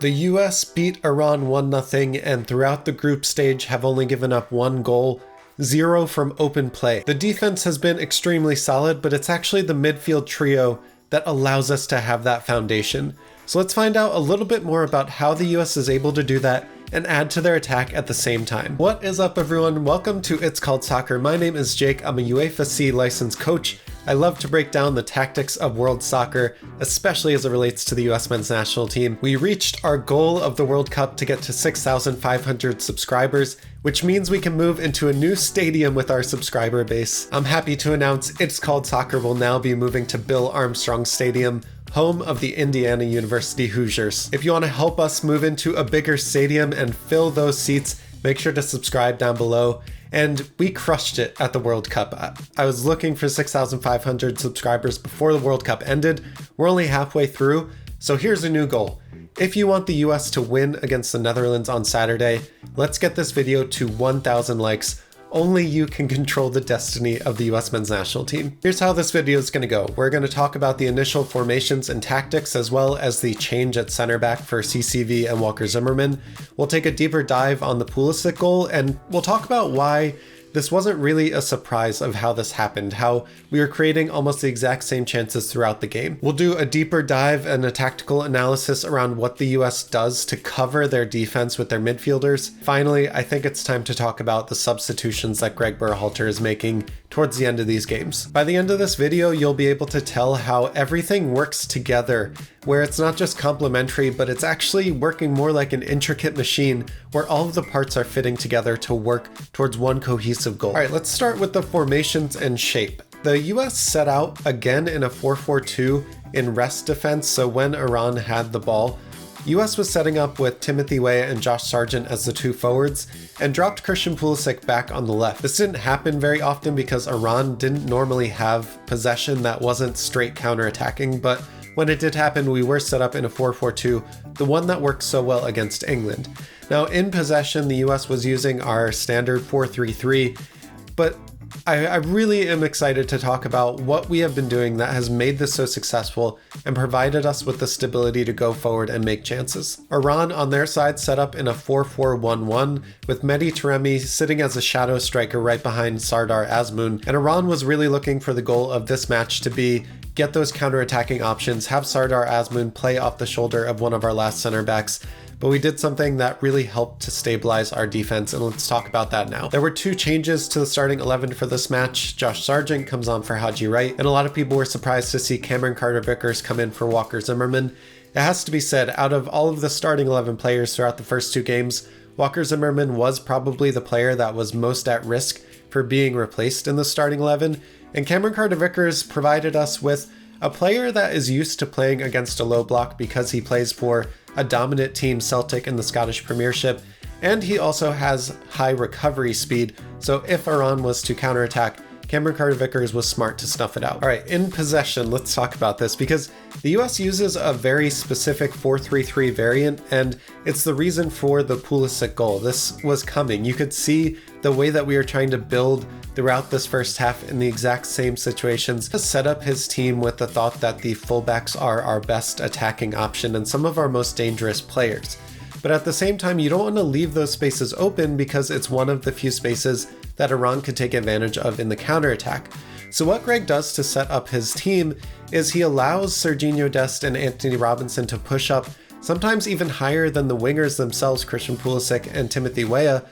The US beat Iran 1-0 and throughout the group stage have only given up 1 goal, 0 from open play. The defense has been extremely solid, but it's actually the midfield trio that allows us to have that foundation. So let's find out a little bit more about how the US is able to do that and add to their attack at the same time. What is up, everyone? Welcome to It's Called Soccer. My name is Jake. I'm a UEFA C licensed coach. I love to break down the tactics of world soccer, especially as it relates to the US men's national team. We reached our goal of the World Cup to get to 6,500 subscribers, which means we can move into a new stadium with our subscriber base. I'm happy to announce It's Called Soccer will now be moving to Bill Armstrong Stadium, home of the Indiana University Hoosiers. If you want to help us move into a bigger stadium and fill those seats, make sure to subscribe down below. And we crushed it at the World Cup. I was looking for 6,500 subscribers before the World Cup ended. We're only halfway through, so here's a new goal. If you want the US to win against the Netherlands on Saturday, let's get this video to 1,000 likes. Only you can control the destiny of the US men's national team. Here's how this video is going to go. We're going to talk about the initial formations and tactics, as well as the change at center back for CCV and Walker Zimmerman. We'll take a deeper dive on the Pulisic goal, and we'll talk about why this wasn't really a surprise of how this happened, how we were creating almost the exact same chances throughout the game. We'll do a deeper dive and a tactical analysis around what the US does to cover their defense with their midfielders. Finally, I think it's time to talk about the substitutions that Greg Berhalter is making towards the end of these games. By the end of this video, you'll be able to tell how everything works together, where it's not just complementary, but it's actually working more like an intricate machine where all of the parts are fitting together to work towards one cohesive goal. All right, let's start with the formations and shape. The US set out again in a 4-4-2 in rest defense, so when Iran had the ball, US was setting up with Timothy Weah and Josh Sargent as the two forwards and dropped Christian Pulisic back on the left. This didn't happen very often because Iran didn't normally have possession that wasn't straight counterattacking, but when it did happen, we were set up in a 4-4-2, the one that worked so well against England. Now in possession, the US was using our standard 4-3-3, but I really am excited to talk about what we have been doing that has made this so successful and provided us with the stability to go forward and make chances. Iran on their side set up in a 4-4-1-1 with Mehdi Taremi sitting as a shadow striker right behind Sardar Azmoun, and Iran was really looking for the goal of this match to be get those counterattacking options, have Sardar Azmoun play off the shoulder of one of our last center backs. But we did something that really helped to stabilize our defense, and let's talk about that now. There were 2 changes to the starting 11 for this match. Josh Sargent comes on for Haji Wright, and a lot of people were surprised to see Cameron Carter-Vickers come in for Walker Zimmerman. It has to be said, out of all of the starting 11 players throughout the first 2 games, Walker Zimmerman was probably the player that was most at risk for being replaced in the starting 11, and Cameron Carter-Vickers provided us with a player that is used to playing against a low block because he plays for a dominant team, Celtic, in the Scottish Premiership, and he also has high recovery speed, so if Iran was to counterattack, Cameron Carter-Vickers was smart to snuff it out. All right, in possession, let's talk about this because the US uses a very specific 4-3-3 variant, and it's the reason for the Pulisic goal. This was coming. You could see the way that we were trying to build throughout this first half in the exact same situations to set up his team with the thought that the fullbacks are our best attacking option and some of our most dangerous players. But at the same time, you don't want to leave those spaces open because it's one of the few spaces that Iran could take advantage of in the counterattack. So what Greg does to set up his team is he allows Serginho Dest and Anthony Robinson to push up, sometimes even higher than the wingers themselves, Christian Pulisic and Timothy Weah,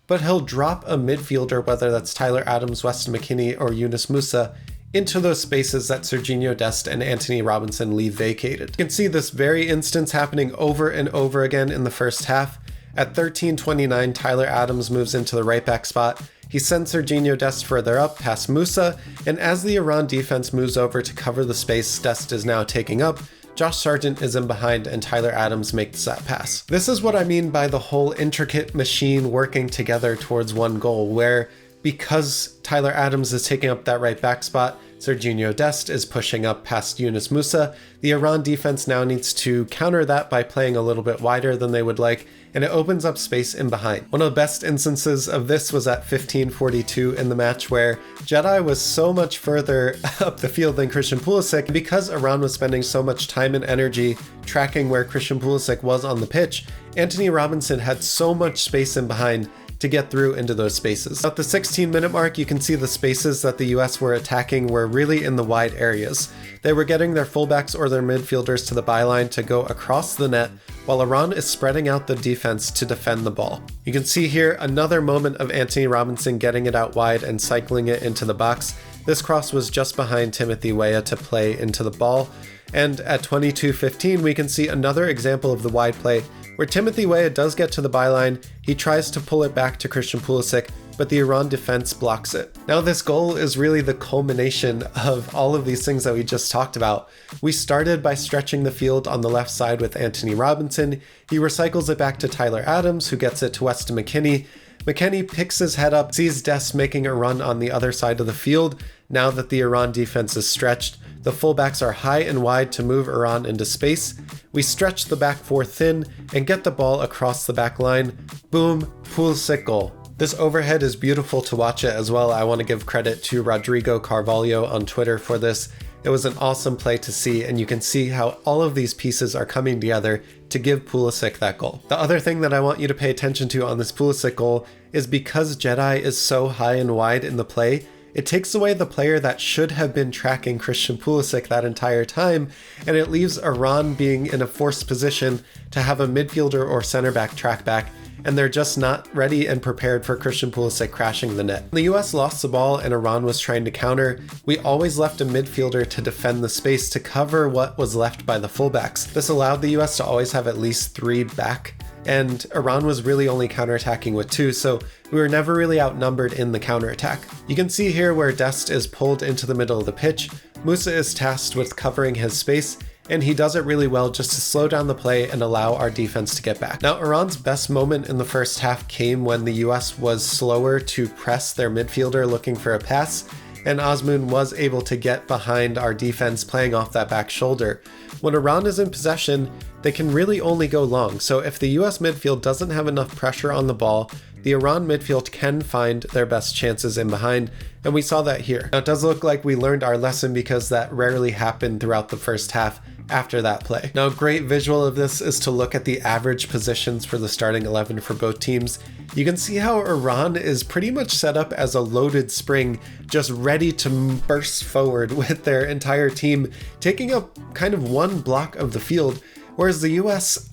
but he'll drop a midfielder, whether that's Tyler Adams, Weston McKennie, or Yunus Musa, into those spaces that Serginho Dest and Anthony Robinson leave vacated. You can see this very instance happening over and over again in the first half. At 13:29, Tyler Adams moves into the right back spot. He sends Serginho Dest further up past Musa, and as the Iran defense moves over to cover the space Dest is now taking up, Josh Sargent is in behind and Tyler Adams makes that pass. This is what I mean by the whole intricate machine working together towards one goal, where because Tyler Adams is taking up that right back spot, Serginho Dest is pushing up past Yunus Musa. The Iran defense now needs to counter that by playing a little bit wider than they would like, and it opens up space in behind. One of the best instances of this was at 15:42 in the match, where Jedi was so much further up the field than Christian Pulisic. Because Iran was spending so much time and energy tracking where Christian Pulisic was on the pitch, Anthony Robinson had so much space in behind to get through into those spaces. At the 16-minute mark, you can see the spaces that the US were attacking were really in the wide areas. They were getting their fullbacks or their midfielders to the byline to go across the net, while Iran is spreading out the defense to defend the ball. You can see here another moment of Anthony Robinson getting it out wide and cycling it into the box. This cross was just behind Timothy Weah to play into the ball. And at 22:15, we can see another example of the wide play where Timothy Weah does get to the byline. He tries to pull it back to Christian Pulisic, but the Iran defense blocks it. Now this goal is really the culmination of all of these things that we just talked about. We started by stretching the field on the left side with Anthony Robinson. He recycles it back to Tyler Adams, who gets it to Weston McKennie. McKennie picks his head up, sees Dest making a run on the other side of the field. Now that the Iran defense is stretched, the fullbacks are high and wide to move Iran into space. We stretch the back four thin and get the ball across the back line. Boom, Pulisic goal. This overhead is beautiful to watch it as well. I want to give credit to Rodrigo Carvalho on Twitter for this. It was an awesome play to see, and you can see how all of these pieces are coming together to give Pulisic that goal. The other thing that I want you to pay attention to on this Pulisic goal is because Jedi is so high and wide in the play, it takes away the player that should have been tracking Christian Pulisic that entire time, and it leaves Iran being in a forced position to have a midfielder or center back track back, and they're just not ready and prepared for Christian Pulisic crashing the net. When the US lost the ball and Iran was trying to counter, we always left a midfielder to defend the space to cover what was left by the fullbacks. This allowed the US to always have at least 3 back, and Iran was really only counterattacking with 2, so we were never really outnumbered in the counterattack. You can see here where Dest is pulled into the middle of the pitch. Musa is tasked with covering his space, and he does it really well just to slow down the play and allow our defense to get back. Now, Iran's best moment in the first half came when the US was slower to press their midfielder looking for a pass, and Azmoun was able to get behind our defense playing off that back shoulder. When Iran is in possession, they can really only go long, so if the US midfield doesn't have enough pressure on the ball, the Iran midfield can find their best chances in behind, and we saw that here. Now, it does look like we learned our lesson because that rarely happened throughout the first half after that play. Now, a great visual of this is to look at the average positions for the starting 11 for both teams. You can see how Iran is pretty much set up as a loaded spring, just ready to burst forward with their entire team, taking up kind of one block of the field, whereas the US,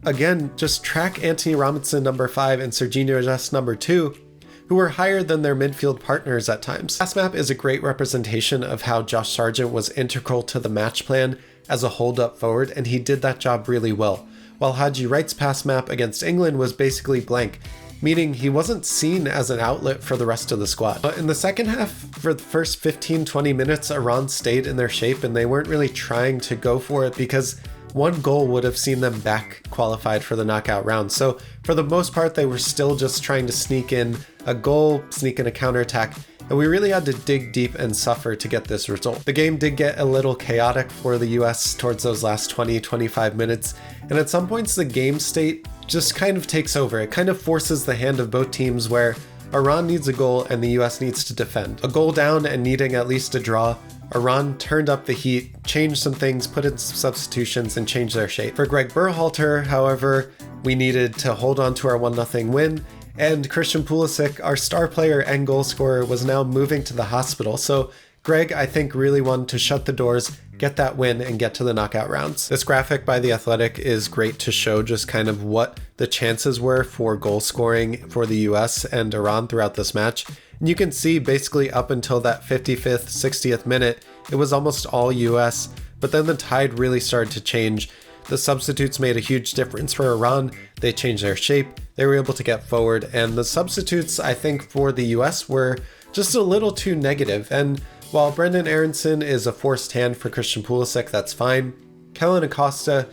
again, just track Anthony Robinson number 5 and Serginho Dest number 2, who were higher than their midfield partners at times. Pass map is a great representation of how Josh Sargent was integral to the match plan as a hold-up forward, and he did that job really well, while Haji Wright's pass map against England was basically blank, meaning he wasn't seen as an outlet for the rest of the squad. But in the second half, for the first 15-20 minutes, Iran stayed in their shape, and they weren't really trying to go for it because one goal would have seen them back qualified for the knockout round. So for the most part, they were still just trying to sneak in a goal, sneak in a counterattack, and we really had to dig deep and suffer to get this result. The game did get a little chaotic for the US towards those last 20-25 minutes, and at some points the game state just kind of takes over. It kind of forces the hand of both teams where Iran needs a goal and the US needs to defend. A goal down and needing at least a draw, Iran turned up the heat, changed some things, put in some substitutions, and changed their shape. For Greg Berhalter, however, we needed to hold on to our 1-0 win, and Christian Pulisic, our star player and goal scorer, was now moving to the hospital. So Greg, I think, really wanted to shut the doors, get that win, and get to the knockout rounds. This graphic by The Athletic is great to show just kind of what the chances were for goal scoring for the US and Iran throughout this match. And you can see basically up until that 55th, 60th minute, it was almost all US, but then the tide really started to change. The substitutes made a huge difference for Iran. They changed their shape, they were able to get forward, and the substitutes, I think, for the US were just a little too negative. And while Brendan Aronson is a forced hand for Christian Pulisic, that's fine. Kellen Acosta,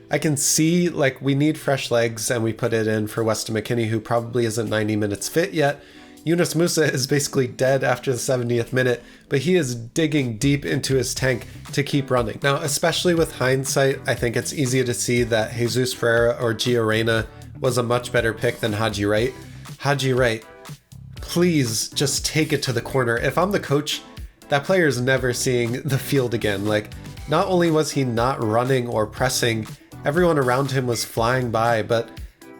I can see, like, we need fresh legs, and we put it in for Weston McKennie, who probably isn't 90 minutes fit yet. Yunus Musa is basically dead after the 70th minute, but he is digging deep into his tank to keep running. Now, especially with hindsight, I think it's easy to see that Jesus Ferreira or Gio Reyna was a much better pick than Haji Wright. Haji Wright, please just take it to the corner. If I'm the coach, that player is never seeing the field again. Like, not only was he not running or pressing, everyone around him was flying by, but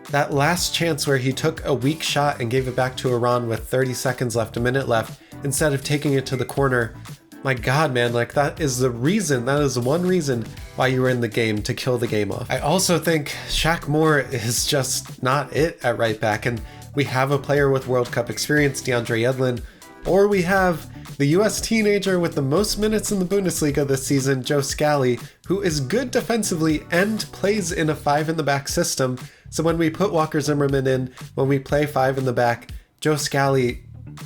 that last chance where he took a weak shot and gave it back to Iran with 30 seconds left, a minute left, instead of taking it to the corner, my God, man, like that is the one reason why you were in the game, to kill the game off. I also think Shaq Moore is just not it at right back, and we have a player with World Cup experience, DeAndre Yedlin, or we have the US teenager with the most minutes in the Bundesliga this season, Joe Scally, who is good defensively and plays in a 5 in the back system. So when we put Walker Zimmerman in, when we play 5 in the back, Joe Scally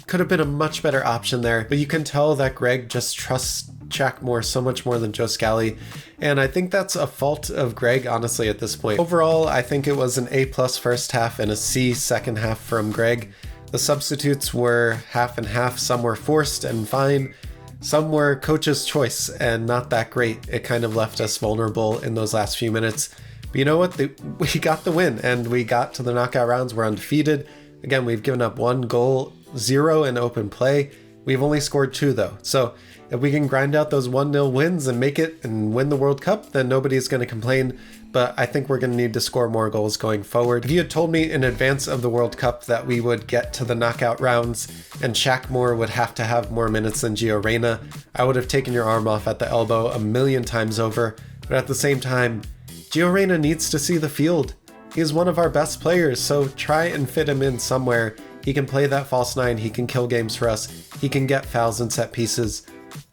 could have been a much better option there. But you can tell that Greg just trusts Shaq Moore so much more than Joe Scally. And I think that's a fault of Greg, honestly, at this point. Overall, I think it was an A+ first half and a C second half from Greg. The substitutes were half and half. Some were forced and fine. Some were coach's choice and not that great. It kind of left us vulnerable in those last few minutes. But you know what? We got the win and we got to the knockout rounds. We're undefeated. Again, we've given up 1 goal, 0 in open play. We've only scored 2 though. So if we can grind out those 1-0 wins and make it and win the World Cup, then nobody's going to complain. But I think we're going to need to score more goals going forward. If you had told me in advance of the World Cup that we would get to the knockout rounds and Shaq Moore would have to have more minutes than Gio Reyna, I would have taken your arm off at the elbow a million times over. But at the same time, Gio Reyna needs to see the field. He's one of our best players, so try and fit him in somewhere. He can play that false 9, he can kill games for us, he can get fouls and set pieces.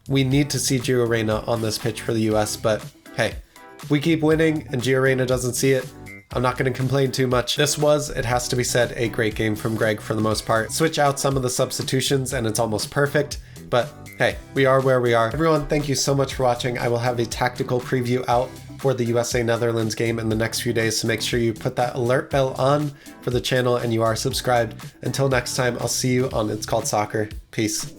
We need to see Gio Reyna on this pitch for the US, but hey, if we keep winning and Gio Reyna doesn't see it, I'm not going to complain too much. This was, it has to be said, a great game from Greg for the most part. Switch out some of the substitutions and it's almost perfect, but hey, we are where we are. Everyone, thank you so much for watching. I will have a tactical preview out for the USA-Netherlands game in the next few days, so make sure you put that alert bell on for the channel and you are subscribed. Until next time, I'll see you on It's Called Soccer. Peace.